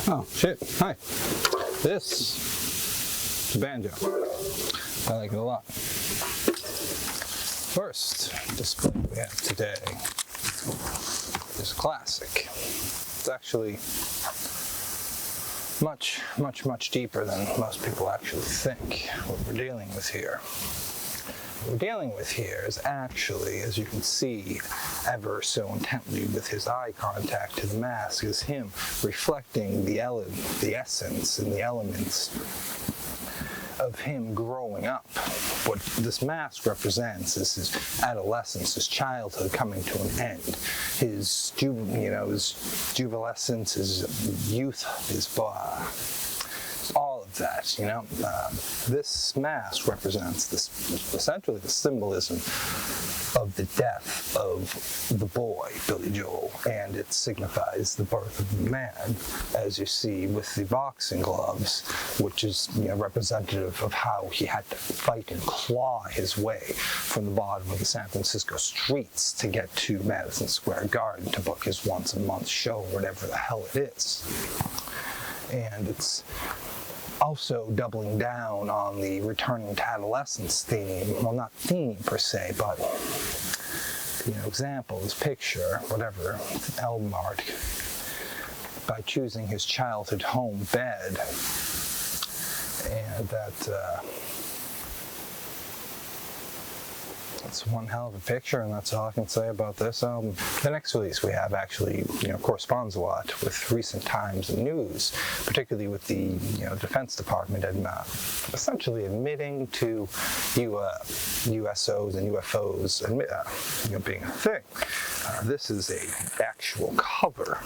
Oh, shit. Hi. This is a banjo. I like it a lot. First display we have today is a classic. It's actually much deeper than most people actually think what we're dealing with here. What we're dealing with here is actually, as you can see ever so intently with his eye contact to the mask, is him reflecting the essence and the elements of him growing up. What this mask represents is his adolescence, his childhood coming to an end, his jubilescence, his youth, his all of that, This mask represents essentially the symbolism of the death of the boy, Billy Joel, and it signifies the birth of the man, as you see with the boxing gloves, which is representative of how he had to fight and claw his way from the bottom of the San Francisco streets to get to Madison Square Garden to book his once-a-month show, whatever the hell it is. And it's also doubling down on the returning to adolescence theme. Well, not theme per se, but example, his picture, whatever, album art, by choosing his childhood home bed, and that's one hell of a picture, and that's all I can say about this album. The next release we have actually, corresponds a lot with recent times and news, particularly with the, Defense Department and essentially admitting to USOs and UFOs being a thing. This is an actual cover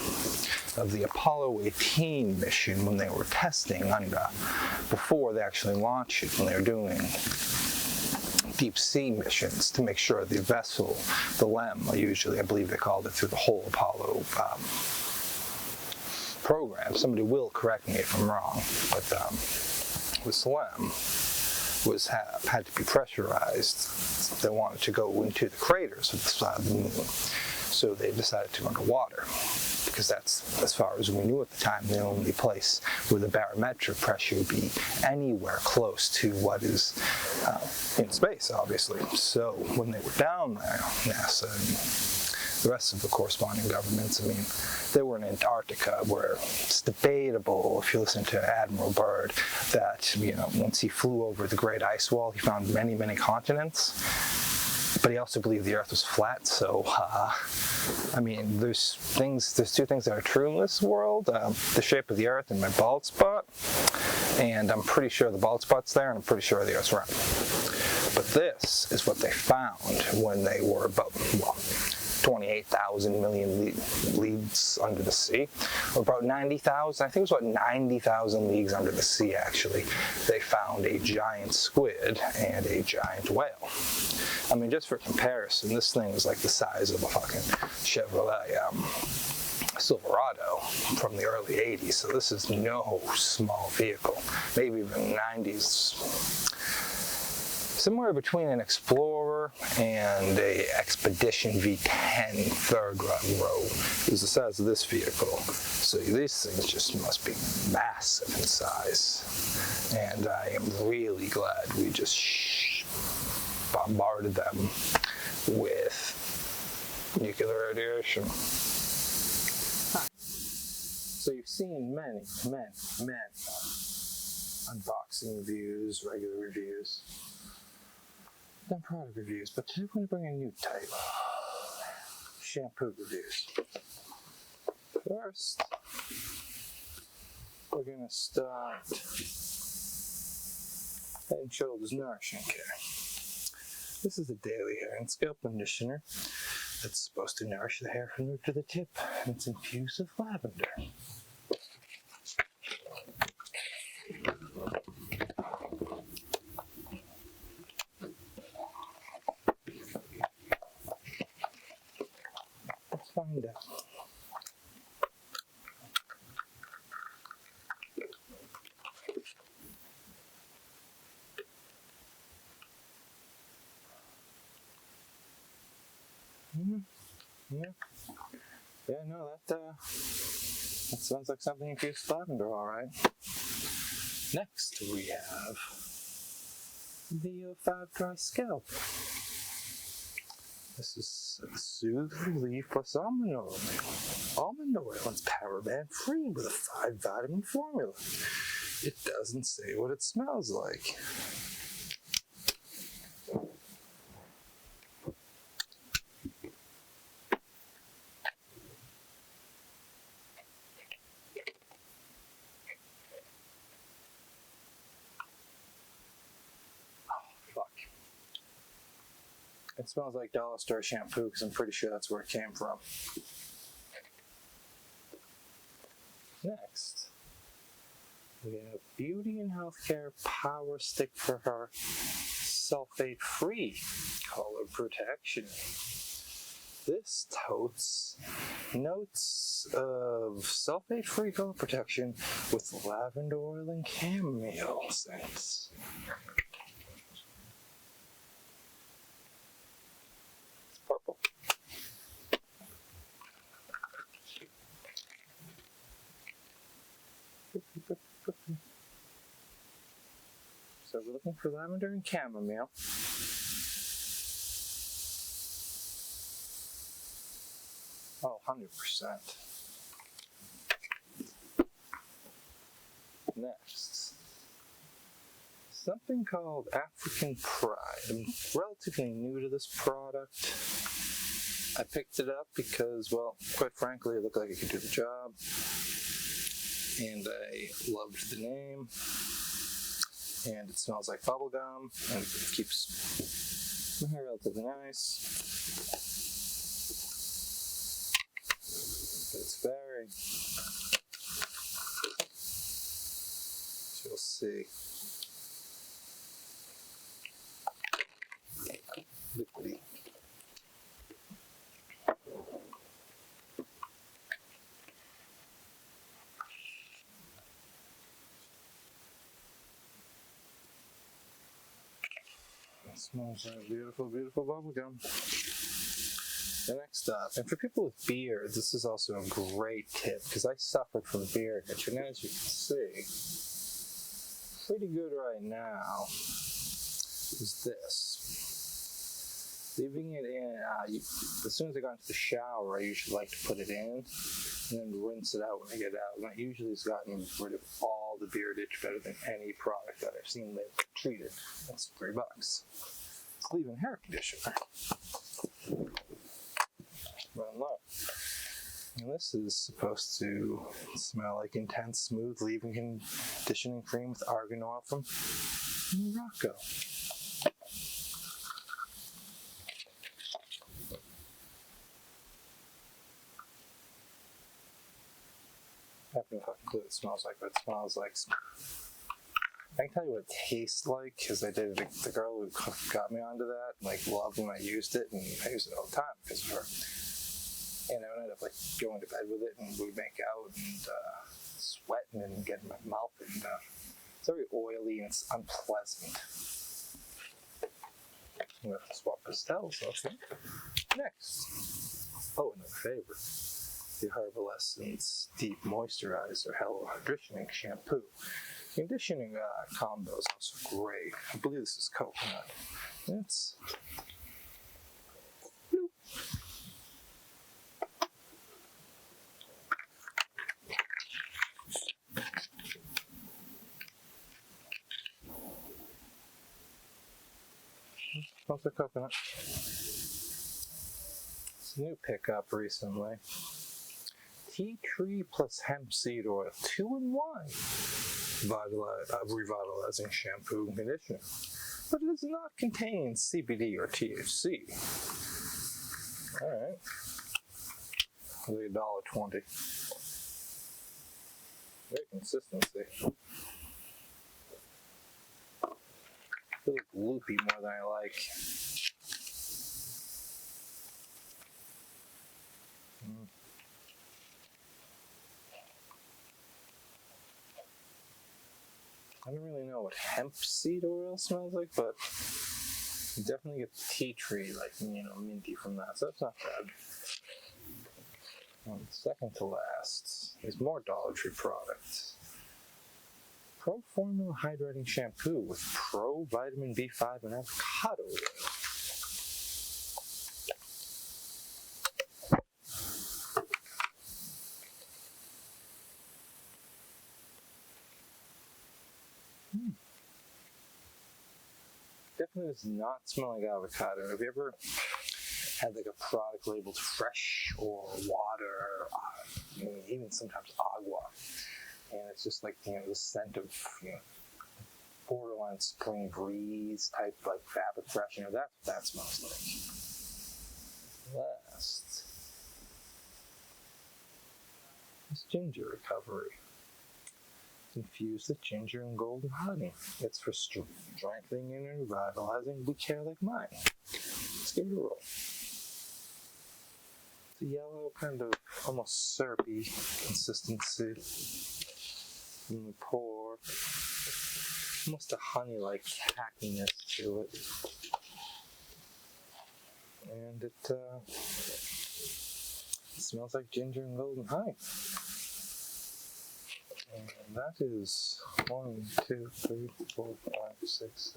of the Apollo 18 mission when they were testing before they actually launched it, when they were doing deep sea missions to make sure the vessel, the LEM, I believe they called it through the whole Apollo program. Somebody will correct me if I'm wrong, but this LEM had to be pressurized. They wanted to go into the craters of the side of the moon, so they decided to go underwater, because that's, as far as we knew at the time, the only place where the barometric pressure would be anywhere close to what is in space, obviously. So when they were down there, NASA and the rest of the corresponding governments, they were in Antarctica, where it's debatable, if you listen to Admiral Byrd, that, once he flew over the Great Ice Wall, he found many continents. But he also believed the Earth was flat, so, there's two things that are true in this world, the shape of the Earth and my bald spot, and I'm pretty sure the bald spot's there, and I'm pretty sure the Earth's round. But this is what they found when they were about, 28,000 million leagues under the sea, or about 90,000, I think it was about 90,000 leagues under the sea, actually. They found a giant squid and a giant whale. Just for comparison, this thing was like the size of a fucking Chevrolet Silverado from the early 80s, so this is no small vehicle, maybe even 90s. Somewhere between an Explorer and a Expedition V10 third row is the size of this vehicle. So these things just must be massive in size. And I am really glad we just bombarded them with nuclear radiation. So you've seen many unboxing reviews, regular reviews, done product reviews, but today we're going to bring a new type. Shampoo reviews. First, we're going to start Head and Shoulders Nourishing Care. This is a daily hair and scalp conditioner that's supposed to nourish the hair from the root to the tip. It's infused with lavender. Let's find out. Yeah, no, that That sounds like something you could use lavender, all right. Next, we have the 5 Dry Scalp. This is Soothe Relief plus almond oil. Almond oil is paraben free with a 5 vitamin formula. It doesn't say what it smells like. It smells like Dollar Store shampoo because I'm pretty sure that's where it came from. Next, we have Beauty and Healthcare Power Stick for Her Sulfate-Free Color Protection. This totes notes of sulfate-free color protection with lavender oil and chamomile scents. Purple. So we're looking for lavender and chamomile. Oh, 100%. Next, something called African Pride. I'm relatively new to this product. I picked it up because, well, quite frankly, it looked like it could do the job. And I loved the name. And it smells like bubblegum. And it keeps my hair relatively nice. But it's very, as you'll see, liquidy. It smells like beautiful, beautiful bubblegum. The next up, and for people with beard, this is also a great tip because I suffered from beard itch, and as you can see, pretty good right now is this. Leaving it in, as soon as I got into the shower, I usually like to put it in and then rinse it out when I get out. And that usually has gotten rid of all the beard itch better than any product that I've seen they've treated. That's $3. It's leave-in hair conditioner. Run low. And this is supposed to smell like intense, smooth leave-in conditioning cream with argan oil from Morocco. I have no fucking clue what it smells like, but it smells like. I can tell you what it tastes like because I dated the girl who got me onto that. Like, loved when I used it, and I use it all the time because of her. And I would end up like going to bed with it, and we'd make out and sweating and getting my mouth, and it's very oily and it's unpleasant. I'm gonna swap pastels. Okay. Next, oh, another favorite, the Herbal Essence Deep Moisturizer Hello Conditioning Shampoo. Conditioning combo is also great. I believe this is coconut. It's bloop. Smells like coconut. It's a new pickup recently. Tea tree plus hemp seed oil, 2-in-1. Revitalizing shampoo and conditioner. But it does not contain CBD or THC. Alright. Like $1.20. Great consistency. Feels like loopy more than I like. I don't really know what hemp seed oil smells like, but you definitely get tea tree, like, minty from that, so that's not bad. Second to last, There's more Dollar Tree products. Pro Formula Hydrating Shampoo with Pro Vitamin B5 and Avocado Oil. Definitely does not smell like avocado. Have you ever had like a product labeled fresh or water, even sometimes agua, and it's just like, the scent of, borderline spring breeze type, like fabric fresh, that's what that smells like. Last is ginger recovery. Infused with ginger and golden honey. It's for strengthening and revitalizing blue hair like mine. Let's give it a roll. It's a yellow, kind of almost syrupy consistency. And we pour almost a honey-like tackiness to it. And it smells like ginger and golden honey. And that is 1, 2, 3, 4, 5, 6,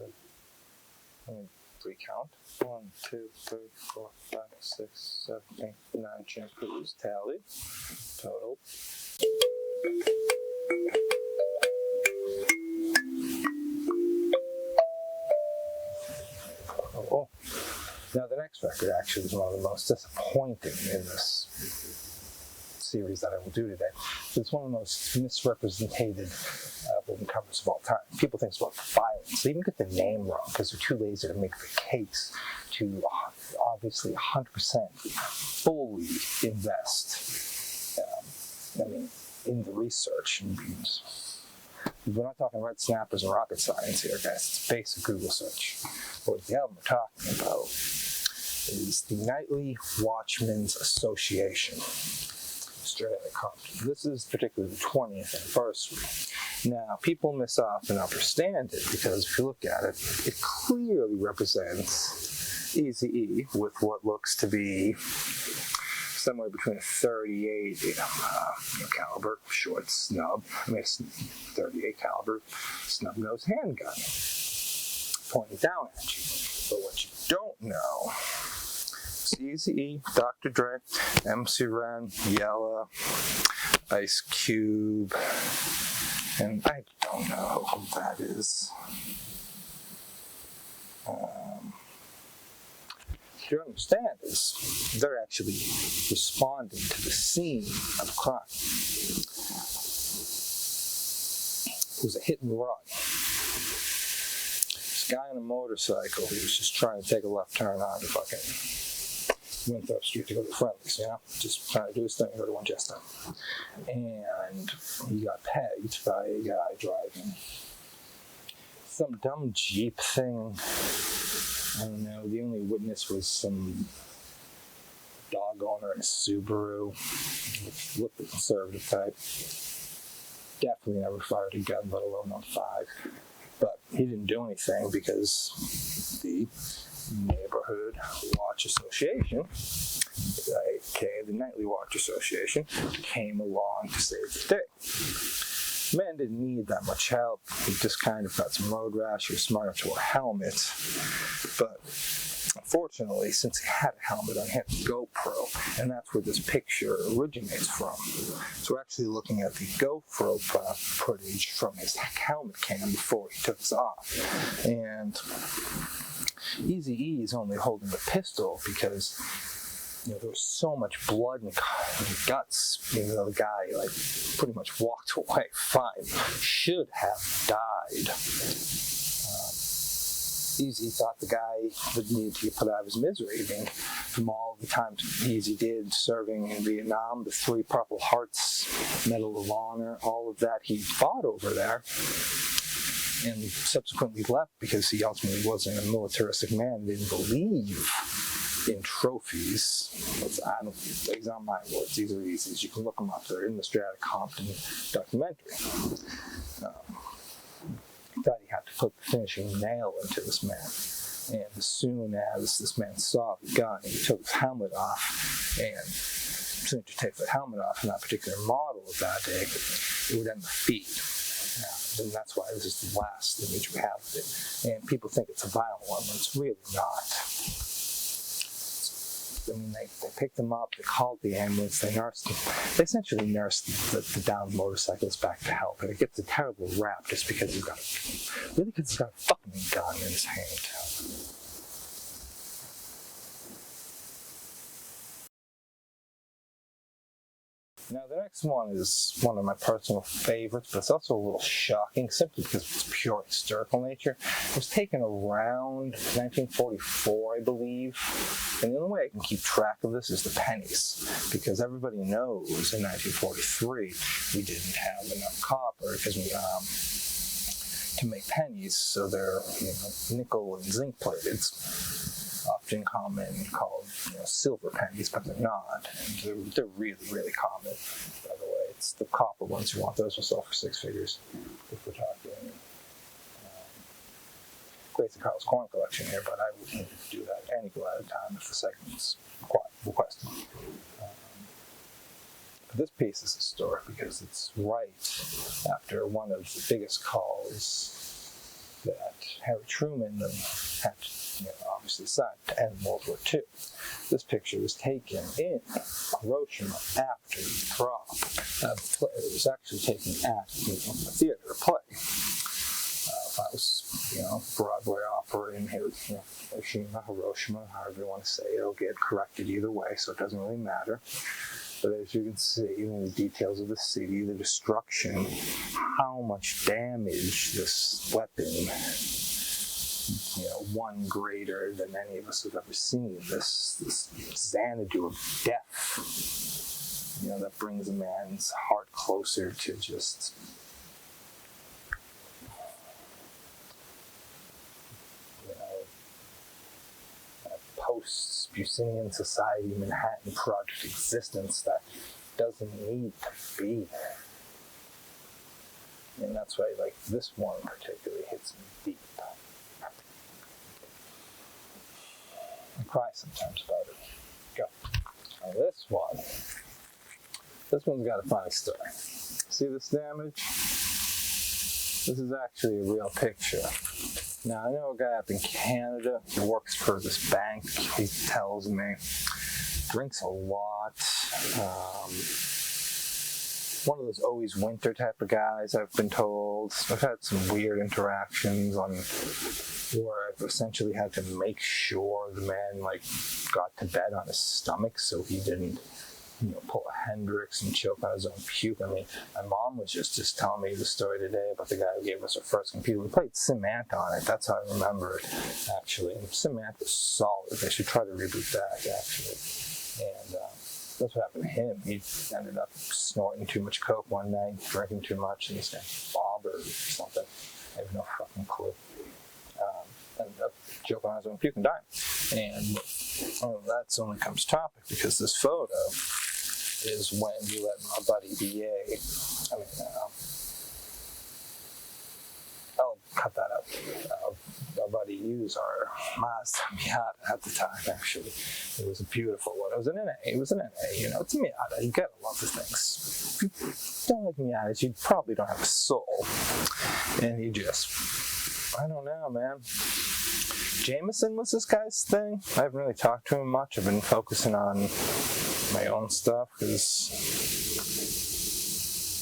7. 3 count. 1, 2, 3, 4, 5, 6, 7, 8, 9 shampoos tallied. Total. Oh. Now the next record actually is one of the most disappointing in this series that I will do today. It's one of the most misrepresented album covers of all time. People think it's about violence. They even get the name wrong because they're too lazy to make the case to obviously 100% fully invest in the research. We're not talking red snappers or rocket science here, guys. It's basic Google search. What the album we're talking about is the Nightly Watchmen's Association. Australia Compton. This is particularly the 20th anniversary. Now, people miss off and understand it because if you look at it, it clearly represents Eazy-E with what looks to be somewhere between a 38 caliber short snub, 38 caliber snub nose handgun pointing down at you. But what you don't know, Eazy-E, Dr. Dre, MC Ren, Yella, Ice Cube, and I don't know who that is. What you understand is they're actually responding to the scene of a crime. It was a hit and run. This guy on a motorcycle, he was just trying to take a left turn onto fucking Winthrop Street to go to Friendly's, just trying to do his thing, go to Winchester. And he got pegged by a guy driving some dumb Jeep thing. I don't know, the only witness was some dog owner in a Subaru. Looked the conservative type. Definitely never fired a gun, let alone on 5. But he didn't do anything because the Neighborhood Watch Association, aka the Nightly Watch Association, came along to save the day. Man didn't need that much help. He just kind of got some road rash. He was smart enough to wear a helmet. But unfortunately, since he had a helmet on, he had a GoPro, and that's where this picture originates from. So we're actually looking at the GoPro footage from his helmet cam before he took it off. And Eazy-E is only holding the pistol because there was so much blood and guts, even though the guy pretty much walked away fine, should have died. Eazy thought the guy would need to get put out of his misery. From all the times Eazy did serving in Vietnam, the 3 Purple Hearts, Medal of Honor, all of that he fought over there, and subsequently left because he ultimately wasn't a militaristic man, didn't believe in trophies. These aren't my words, these are Eazy's. You can look them up, they're in the Strata Compton documentary. Thought he had to put the finishing nail into this man. And as soon as this man saw the gun, he took his helmet off and soon as you take the helmet off from that particular model of that day, it would end the feed. Yeah, and that's why this is the last image we have of it. And people think it's a violent one, but it's really not. I mean, they picked them up, they called the ambulance, they nursed them. They essentially nursed the downed motorcyclist back to health. And it gets a terrible rap just because he's got a fucking gun in his hand. Now, the next one is one of my personal favorites, but it's also a little shocking simply because of its pure historical nature. It was taken around 1944, I believe. And the only way I can keep track of this is the pennies, because everybody knows in 1943 we didn't have enough copper to make pennies, so they're nickel and zinc plated. It's often called silver pennies, but they're not. They're really, really common, by the way. It's the copper ones you want. Those will sell for six figures if we're talking. Grace and Carl's coin collection here, but I would need to do that any go at a time if the segment's requested. But this piece is historic because it's right after one of the biggest calls that Harry Truman had obviously signed to end World War II. This picture was taken in Hiroshima after the drop. It was actually taken at a theater, a play. If I was, Broadway opera in Hiroshima, however you want to say it, it'll get corrected either way, so it doesn't really matter. But as you can see, the details of the city, the destruction, how much damage this weapon, one greater than any of us have ever seen, this Xanadu of death, that brings a man's heart closer to just post-Bucinian society, Manhattan Project existence that doesn't need to be. And that's why, this one particularly hits me deep. I cry sometimes about it. Go. Now this one's got a funny story. See this damage? This is actually a real picture. Now, I know a guy up in Canada who works for this bank. He tells me, drinks a lot. One of those always winter type of guys, I've been told. I've had some weird interactions where I've essentially had to make sure the man, got to bed on his stomach so he didn't pull a Hendrix and choke on his own puke. I mean, my mom was just telling me the story today about the guy who gave us our first computer. We played Samantha on it. That's how I remember it, actually. And Samantha was solid. They should try to reboot that, actually. And that's what happened to him. He ended up snorting too much coke one night, drinking too much, and his name was Bob or something. I have no fucking clue. Ended up choking on his own puke and dying. And that's only comes topic because this photo is when we let my buddy BA, I'll cut that out. Our buddy used our Mazda Miata at the time, actually. It was a beautiful one. It was an NA. It's a Miata. You gotta love the things. If you don't like Miatas, you probably don't have a soul. And he I don't know, man. Jameson was this guy's thing. I haven't really talked to him much. I've been focusing on my own stuff because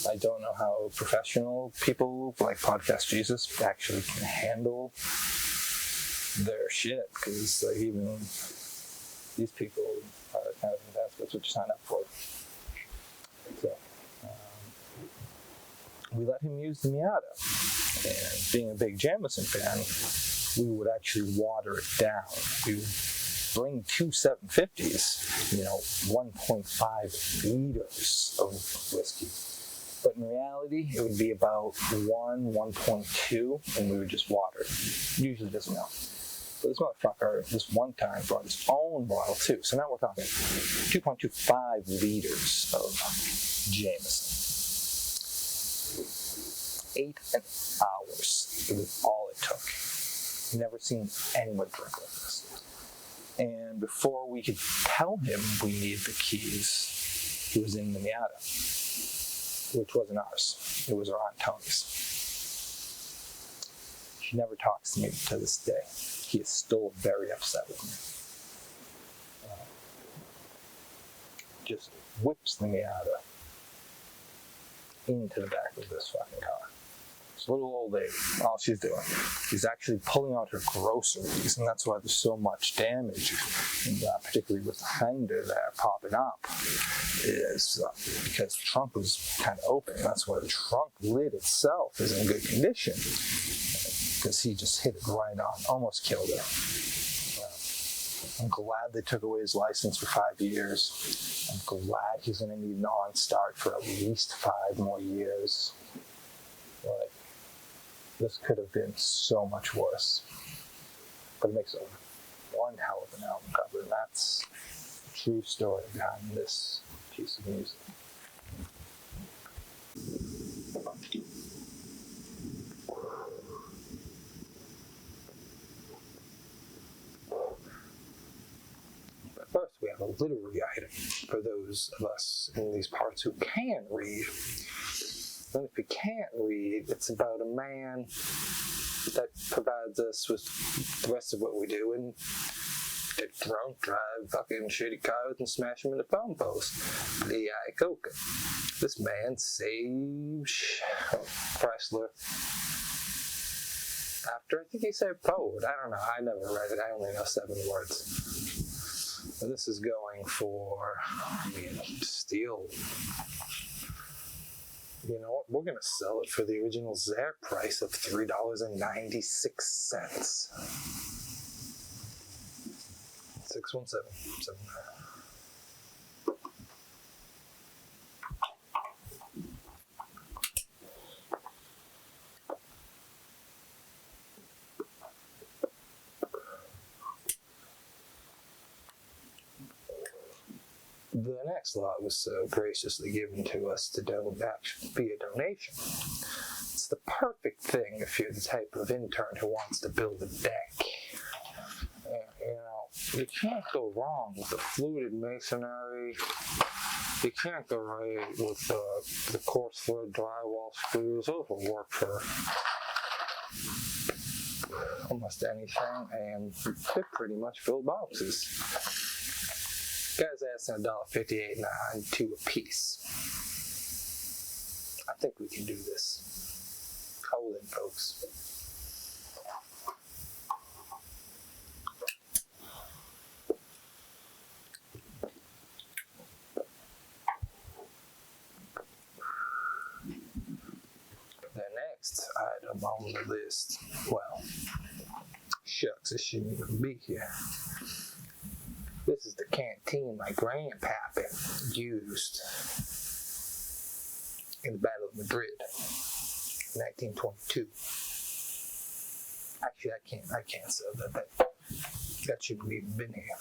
I don't know how professional people like Podcast Jesus actually can handle their shit, because even these people are kind of that's what you sign up for. So we let him use the Miata, and being a big Jameson fan, we would actually water it down. We would bring two 750s, 1.5 liters of whiskey. But in reality, it would be about 1.2, and we would just water it. Usually doesn't know. But this motherfucker, this one time, brought his own bottle too. So now we're talking 2.25 liters of Jameson. 8 hours. It was all it took. Never seen anyone drink like this. And before we could tell him we need the keys, He was in the Miata, which wasn't ours. It was our Aunt Tony's. She never talks to me to this day. He is still very upset with me. Just whips the Miata into the back of this fucking car. This little old lady, all she's doing is actually pulling out her groceries, and that's why there's so much damage, and, particularly with the fender there popping up, is because the trunk was kind of open. That's why the trunk lid itself is in good condition, because he just hit it right on, almost killed her. I'm glad they took away his license for 5 years. I'm glad he's going to need an on-start for at least 5 more years. Like, this could have been so much worse. But it makes one hell of an album cover, and that's the true story behind this piece of music. First, we have a literary item for those of us in these parts who can read. And if you can't read, it's about a man that provides us with the rest of what we do and get drunk, drive fucking shitty cars, and smash them into phone posts. The Icoca. This man saved Chrysler after, I think he said Poet. I don't know. I never read it. I only know 7 words. And this is going for, steel. You know what? We're going to sell it for the original Zare price of $3.96. 617. The next lot was so graciously given to us to be a donation. It's the perfect thing if you're the type of intern who wants to build a deck. You can't go wrong with the fluted masonry. You can't go right with the coarse thread drywall screws. Those will work for almost anything, and they pretty much fill boxes. Guys asking $1.58.92 a piece. I think we can do this. Hold in, folks. The next item on the list, well, shucks, it shouldn't even be here. This is the canteen my grandpappy used in the Battle of Madrid, 1922. Actually, I can't sell that. That shouldn't even been here.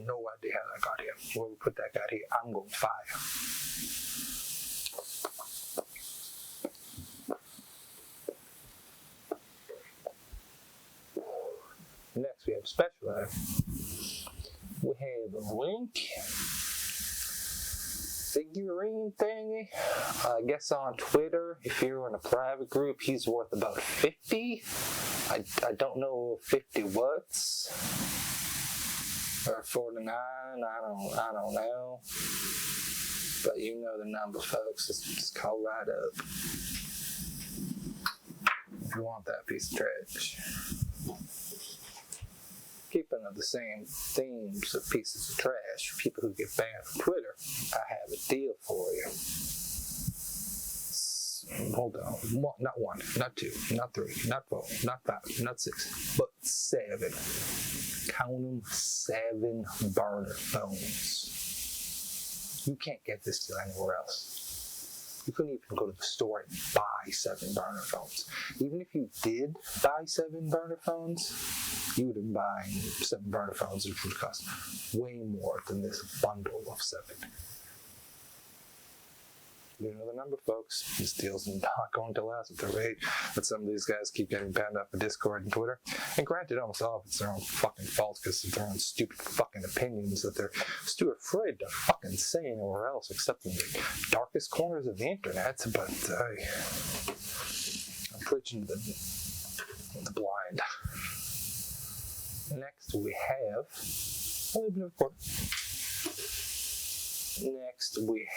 No idea how that got here. Where we put that guy here, I'm going to fire. Next, we have special item. We have a Link figurine thingy. I guess on Twitter, if you're in a private group, he's worth about 50. I don't know 50 what's or 49. I don't know. But you know the number, folks. Just call right up if you want that piece of trash. Keeping of the same themes of pieces of trash for people who get banned from Twitter, I have a deal for you. Hold on. Not 1, not 2, not 3, not 4, not 5, not 6, but 7. Count them, 7 burner phones. You can't get this deal anywhere else. You couldn't even go to the store and buy 7 burner phones. Even if you did buy 7 burner phones, you would have been buying 7 burner phones, which would cost way more than this bundle of 7. You know the number, folks. This deal's not going to last at the rate that some of these guys keep getting banned off of Discord and Twitter. And granted, almost all of it's their own fucking fault because of their own stupid fucking opinions that they're too afraid to fucking say anywhere else except in the darkest corners of the internet. But I'm preaching to the blind. Next we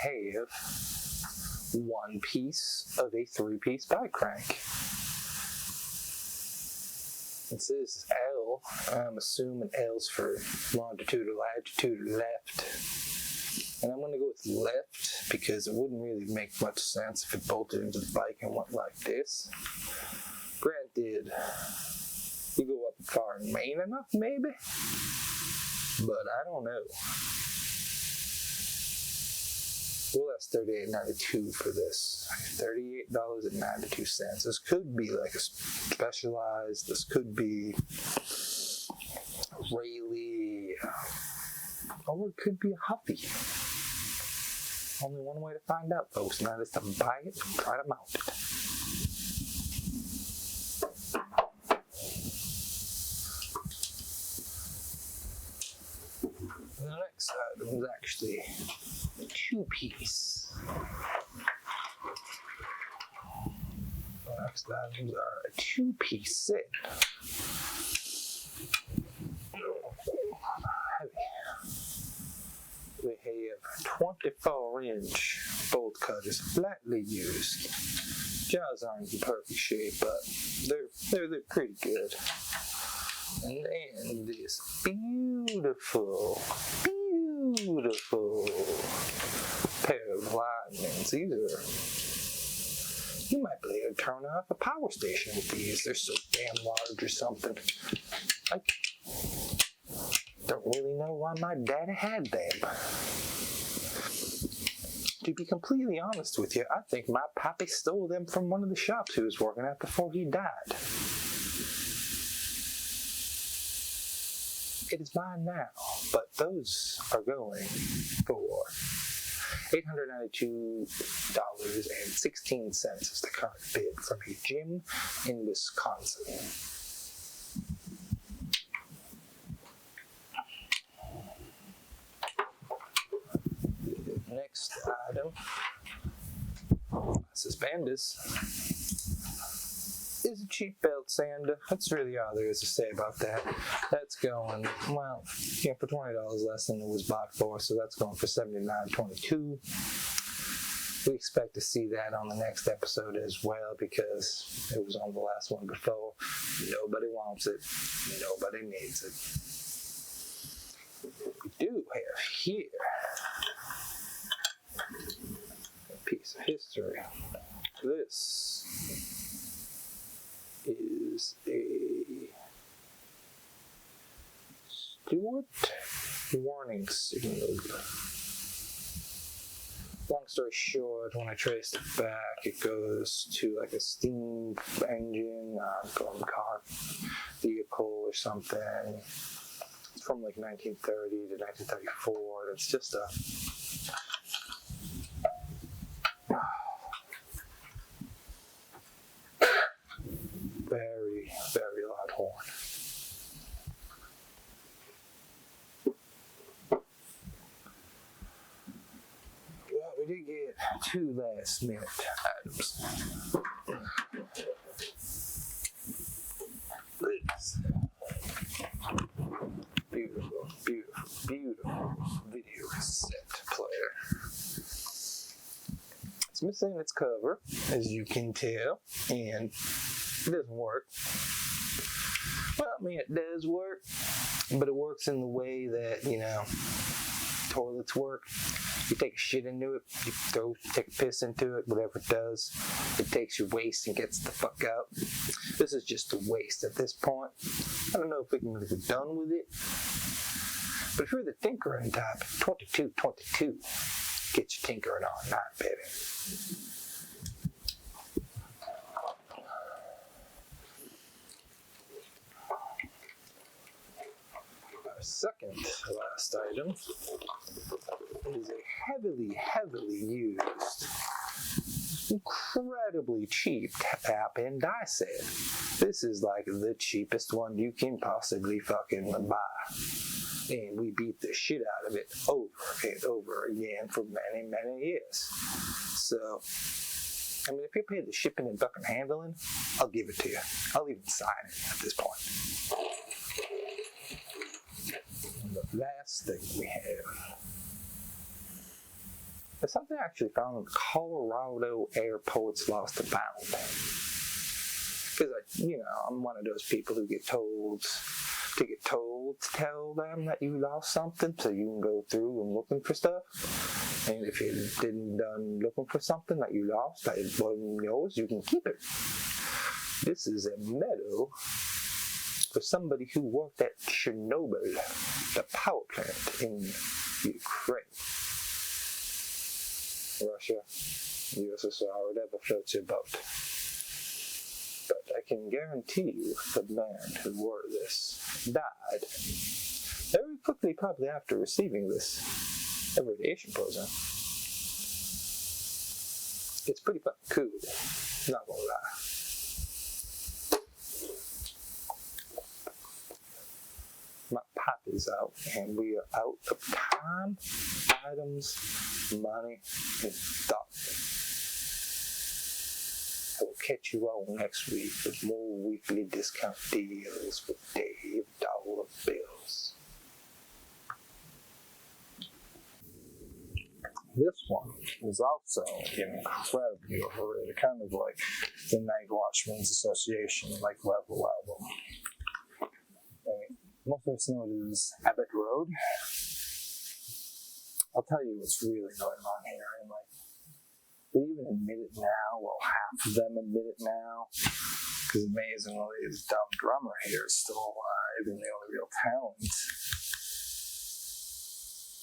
have one piece of a 3-piece bike crank. It says L. I'm assuming L's for longitude or latitude or left. And I'm going to go with left because it wouldn't really make much sense if it bolted into the bike and went like this. Granted, you go up far in Maine enough, maybe? But I don't know. Well, that's $38.92 for this. $38.92. This could be like a Specialized. This could be Rayleigh. Or it could be a Huffy. Only one way to find out, folks, and that is to buy it and try to mount it. The next item is actually a 2-piece. The next items are a 2-piece set. Heavy. We have 24-inch bolt cutters, flatly used. Jaws aren't in perfect shape, but they're pretty good. And then this beautiful pair of Lightnings. These are, you might be able to turn off a power station with these. They're so damn large or something. I don't really know why my daddy had them. To be completely honest with you, I think my pappy stole them from one of the shops he was working at before he died. It is mine now, but those are going for $892.16 is the current bid from a gym in Wisconsin. Next item, suspenders, is a cheap belt sander. That's really all there is to say about that. That's going, well, yeah, for $20 less than it was bought for, so that's going for $79.22. We expect to see that on the next episode as well because it was on the last one before. Nobody wants it. Nobody needs it. We do have here a piece of history. This is a Stewart warning signal. Long story short, when I traced it back, it goes to like a steam engine, car vehicle or something. It's from like 1930 to 1934. It's just a very, very loud horn. Well, we did get 2 last minute items. This beautiful video cassette player. It's missing its cover, as you can tell, and it doesn't work. Well, I mean, it does work, but it works in the way that, toilets work. You take a shit into it, you take a piss into it, whatever it does. It takes your waste and gets the fuck out. This is just a waste at this point. I don't know if we can really be done with it. But if you're the tinkering type, 2222, get your tinkering on night, baby. Our second to last item is a heavily used incredibly cheap tap and die set. This is like the cheapest one you can possibly fucking buy. And we beat the shit out of it over and over again for many, many years. So, I mean, if you pay the shipping and fucking handling, I'll give it to you. I'll even sign it at this point. And the last thing we have is something I actually found in the Colorado Airports Lost and Found. Because, I'm one of those people who get told to tell them that you lost something so you can go through and looking for stuff. And if you didn't done looking for something that you lost that wasn't yours, you can keep it. This is a medal for somebody who worked at Chernobyl, the power plant in Ukraine. Russia, USSR, whatever floats your boat. But I can guarantee you the man who wore this died very quickly, probably after receiving this radiation program. It's pretty fucking cool, not gonna lie. My pop is out, and we are out of time, items, money, and thought. I will catch you all next week with more weekly discount deals with Dave Dollar Bills. This one is also incredibly overrated, kind of like the Night Watchmen's Association, like level album. Most of us know it is Abbott Road. I'll tell you what's really going on here, and they even admit it now. Well, half of them admit it now, because amazingly, the dumb drummer here is still alive, and the only real talent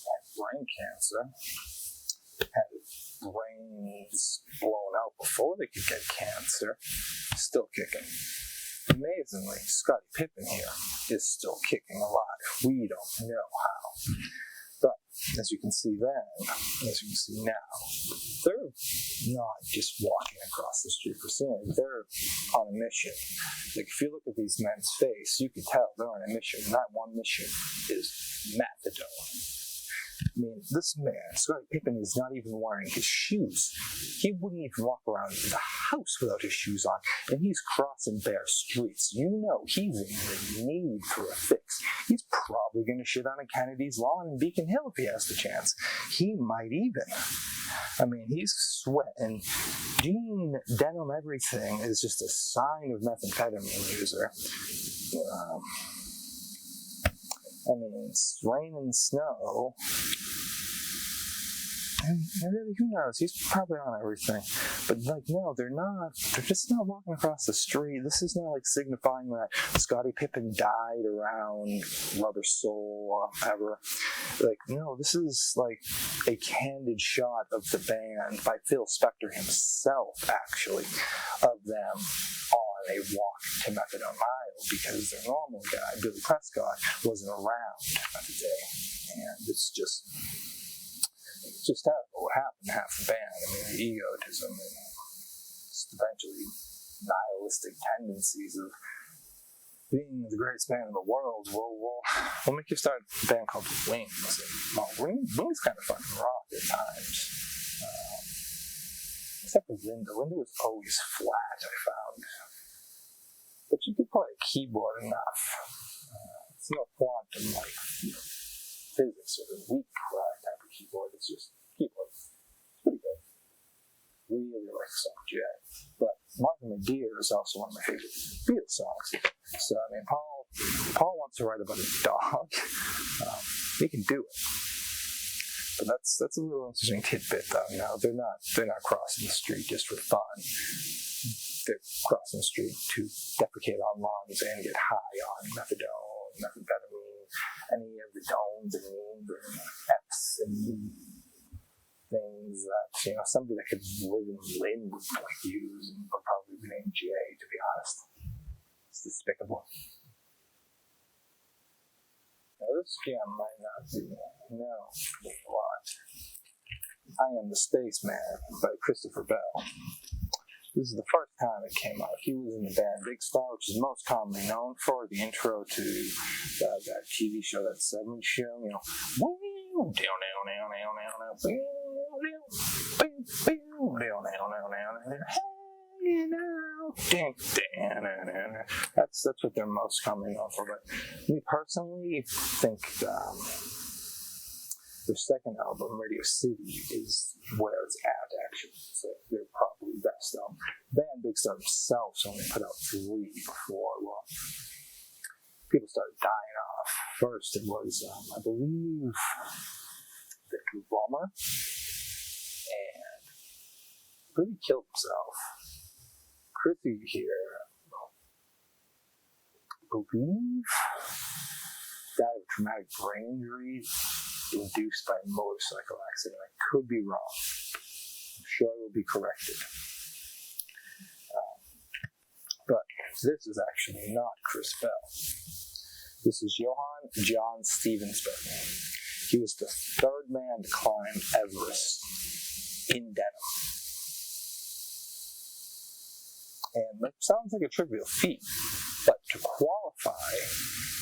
had brain cancer. Had his brains blown out before they could get cancer. Still kicking. Amazingly, Scottie Pippen here is still kicking alive. We don't know how. But as you can see then, as you can see now, they're not just walking across the street for scenery. They're on a mission. Like, if you look at these men's face, you can tell they're on a mission. And that one mission is methadone. I mean, this man, Scottie Pippen, is not even wearing his shoes. He wouldn't even walk around the house without his shoes on, and he's crossing bare streets. You know he's in the need for a fix. He's probably going to shit on a Kennedy's lawn in Beacon Hill if he has the chance. He might even. I mean, he's sweating. Jean denim everything is just a sign of methamphetamine user. I mean, it's rain and snow. And really, who knows? He's probably on everything. But, no, they're not. They're just not walking across the street. This is not, signifying that Scottie Pippen died around Rubber Soul or whatever. No, this is, a candid shot of the band by Phil Spector himself, actually, of them on a walk to Methadone Mile, because their normal guy, Billy Prescott, wasn't around at the day. And it's just terrible what happened to half the band. I mean, the egotism and just eventually nihilistic tendencies of being the greatest band in the world. We'll make you start a band called Wings. Wings kind of fucking rock at times. Except for Linda. Linda was always flat, I found. But you could play a keyboard enough. It's no quantum physics or the weak type of keyboard. It's just keyboard. It's pretty good. Really like the song Jet. But Martin McDeer is also one of my favorite Beatles songs. So I mean, Paul wants to write about a dog. He can do it. But that's a little interesting tidbit, though. No, they're not crossing the street just for fun. They're crossing the street to defecate on lawns and get high on methadone, methamphetamine, any of the dones and means or F's and things that somebody that could live in Lynn would use and would probably be named J. To be honest, it's despicable. Now this scam might not be a lot. I Am the Spaceman by Christopher Bell. This is the first time it came out. He was in the band Big Star, which is most commonly known for the intro to that TV show, that 70s show, you know. That's what they're most commonly known for. But me personally think their second album, Radio City, is where it's at, actually. So they're probably best album. Band Big Star themselves only put out 3 before, well, people started dying off. First, it was, I believe, the drummer, and I believe he killed himself. Chrissy here, I believe, died of a traumatic brain injury induced by a motorcycle accident. I could be wrong. I'm sure I will be corrected. But this is actually not Chris Bell. This is Johann John Stevensberg. He was the 3rd man to climb Everest in denim. And that sounds like a trivial feat, but to qualify,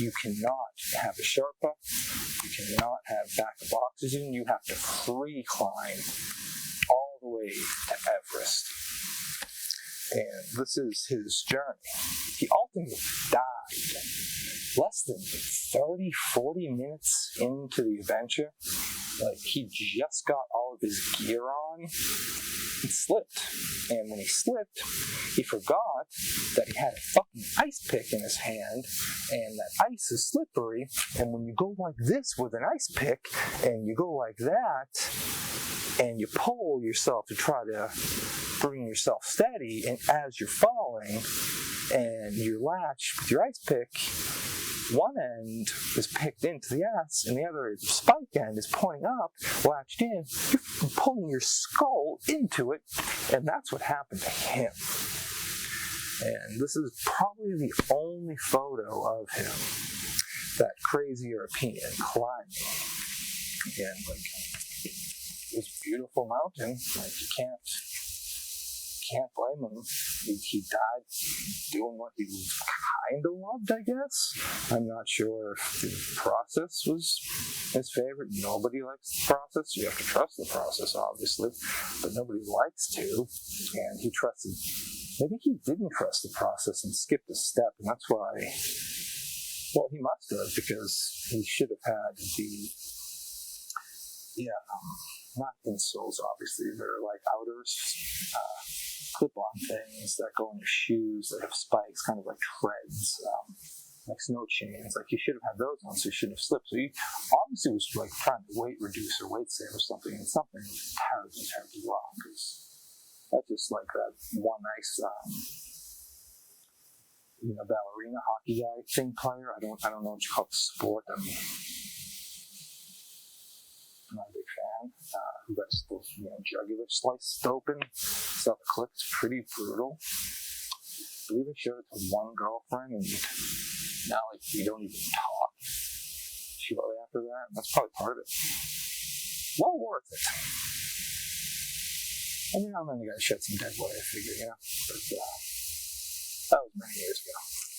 you cannot have a Sherpa, you cannot have backup oxygen, you have to free climb all the way to Everest. And this is his journey. He ultimately died less than 30-40 minutes into the adventure. Like, he just got all of his gear on and slipped. And when he slipped, he forgot that he had a fucking ice pick in his hand, and that ice is slippery, and when you go like this with an ice pick, and you go like that, and you pull yourself to try to bring yourself steady, and as you're falling, and you latch with your ice pick, one end is picked into the ass, and the other spike end is pointing up, latched in. You're pulling your skull into it, and that's what happened to him. And this is probably the only photo of him, that crazy European climbing. And like, this beautiful mountain, like, you can't blame him. He died doing what he kind of loved, I guess. I'm not sure if the process was his favorite. Nobody likes the process. You have to trust the process, obviously, but nobody likes to. And he trusted. Maybe he didn't trust the process and skipped a step, and that's why. Well, he must have, because he should have had the. Not insoles, obviously. They're like outers. Clip-on things that go in your shoes that have spikes, kind of like treads, like snow chains. Like, you should have had those on, so you shouldn't have slipped. So he obviously was like trying to weight reduce or weight save or something, and something was terribly wrong, because that's just like that one nice, ballerina hockey guy thing player. I don't know what you call the sport. I'm not a big fan. Who got the jugular sliced open. Saw the clip. It's pretty brutal. I believe I showed it to one girlfriend, and now we don't even talk shortly after that. And that's probably part of it. Well worth it. I mean, I'm then you gotta shed some dead weight, I figure, But that was many years ago.